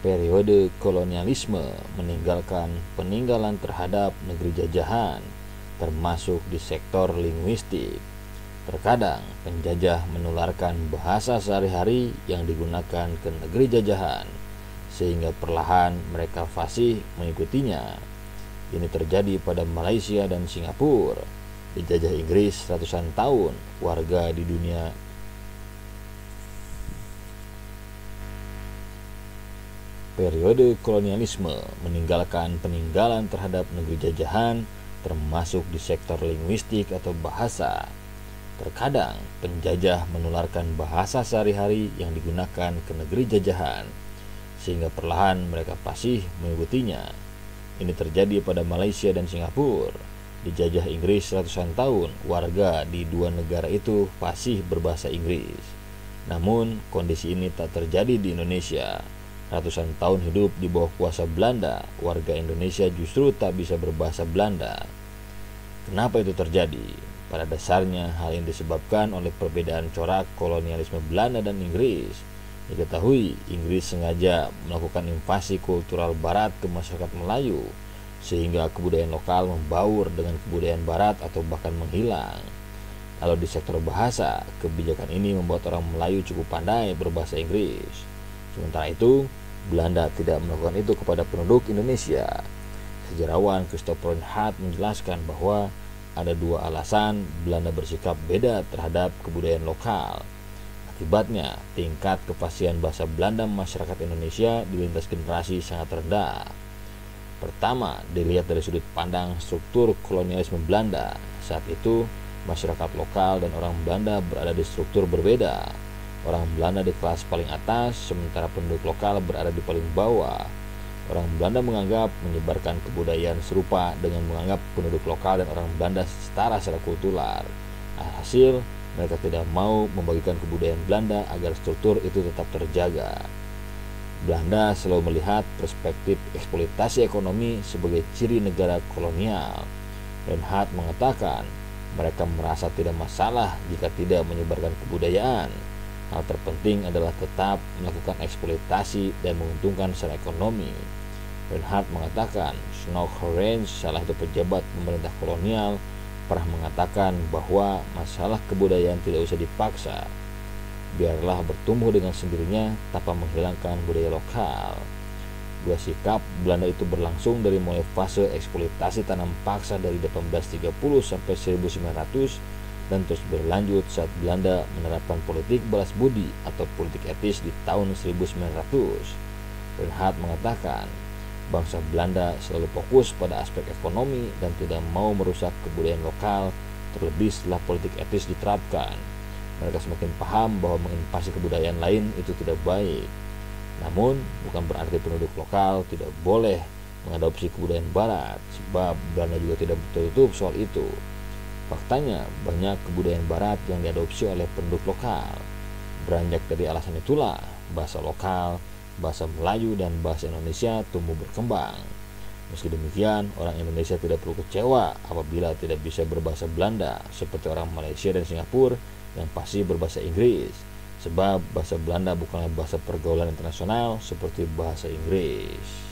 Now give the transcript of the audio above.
Periode kolonialisme meninggalkan peninggalan terhadap negeri jajahan, termasuk di sektor linguistik. Terkadang penjajah menularkan bahasa sehari-hari yang digunakan ke negeri jajahan, sehingga perlahan mereka fasih mengikutinya. Ini terjadi pada Malaysia dan Singapura. Dijajah Inggris ratusan tahun, warga di dunia periode kolonialisme meninggalkan peninggalan terhadap negeri jajahan, termasuk di sektor linguistik atau bahasa. Terkadang penjajah menularkan bahasa sehari-hari yang digunakan ke negeri jajahan, sehingga perlahan mereka fasih mengikutinya. Ini terjadi pada Malaysia dan Singapura. Dijajah Inggris ratusan tahun, warga di dua negara itu fasih berbahasa Inggris. Namun kondisi ini tak terjadi di Indonesia. Ratusan tahun hidup di bawah kuasa Belanda, warga Indonesia justru tak bisa berbahasa Belanda. Kenapa itu terjadi? Pada dasarnya hal ini disebabkan oleh perbedaan corak kolonialisme Belanda dan Inggris. Diketahui Inggris sengaja melakukan invasi kultural barat ke masyarakat Melayu, sehingga kebudayaan lokal membaur dengan kebudayaan barat atau bahkan menghilang. Lalu di sektor bahasa, kebijakan ini membuat orang Melayu cukup pandai berbahasa Inggris. Sementara itu, Belanda tidak melakukan itu kepada penduduk Indonesia. Sejarawan Christopher Hart menjelaskan bahwa ada dua alasan Belanda bersikap beda terhadap kebudayaan lokal. Akibatnya, tingkat kefasihan bahasa Belanda masyarakat Indonesia di lintas generasi sangat rendah. Pertama, dilihat dari sudut pandang struktur kolonialisme Belanda. Saat itu, masyarakat lokal dan orang Belanda berada di struktur berbeda. Orang Belanda di kelas paling atas, sementara penduduk lokal berada di paling bawah. Orang Belanda menganggap menyebarkan kebudayaan serupa dengan menganggap penduduk lokal dan orang Belanda setara secara kultural. Alhasil, mereka tidak mau membagikan kebudayaan Belanda agar struktur itu tetap terjaga. Belanda selalu melihat perspektif eksploitasi ekonomi sebagai ciri negara kolonial. Reinhardt mengatakan, mereka merasa tidak masalah jika tidak menyebarkan kebudayaan. Hal terpenting adalah tetap melakukan eksploitasi dan menguntungkan secara ekonomi. Reinhardt mengatakan, Snow Orange, salah satu pejabat pemerintah kolonial, pernah mengatakan bahwa masalah kebudayaan tidak usah dipaksa. Biarlah bertumbuh dengan sendirinya tanpa menghilangkan budaya lokal. Dua sikap Belanda itu berlangsung dari mulai fase eksploitasi tanam paksa dari 1830 sampai 1900 dan terus berlanjut saat Belanda menerapkan politik balas budi atau politik etis di tahun 1900. Reinhardt mengatakan, bangsa Belanda selalu fokus pada aspek ekonomi dan tidak mau merusak kebudayaan lokal, terlebih setelah politik etis diterapkan. Mereka semakin paham bahwa menginvasi kebudayaan lain itu tidak baik. Namun, bukan berarti penduduk lokal tidak boleh mengadopsi kebudayaan barat, sebab Belanda juga tidak tertutup soal itu. Faktanya, banyak kebudayaan barat yang diadopsi oleh penduduk lokal. Beranjak dari alasan itulah, bahasa lokal, bahasa Melayu, dan bahasa Indonesia tumbuh berkembang. Meski demikian, orang Indonesia tidak perlu kecewa apabila tidak bisa berbahasa Belanda, seperti orang Malaysia dan Singapura yang pasti berbahasa Inggris, sebab bahasa Belanda bukanlah bahasa pergaulan internasional seperti bahasa Inggris.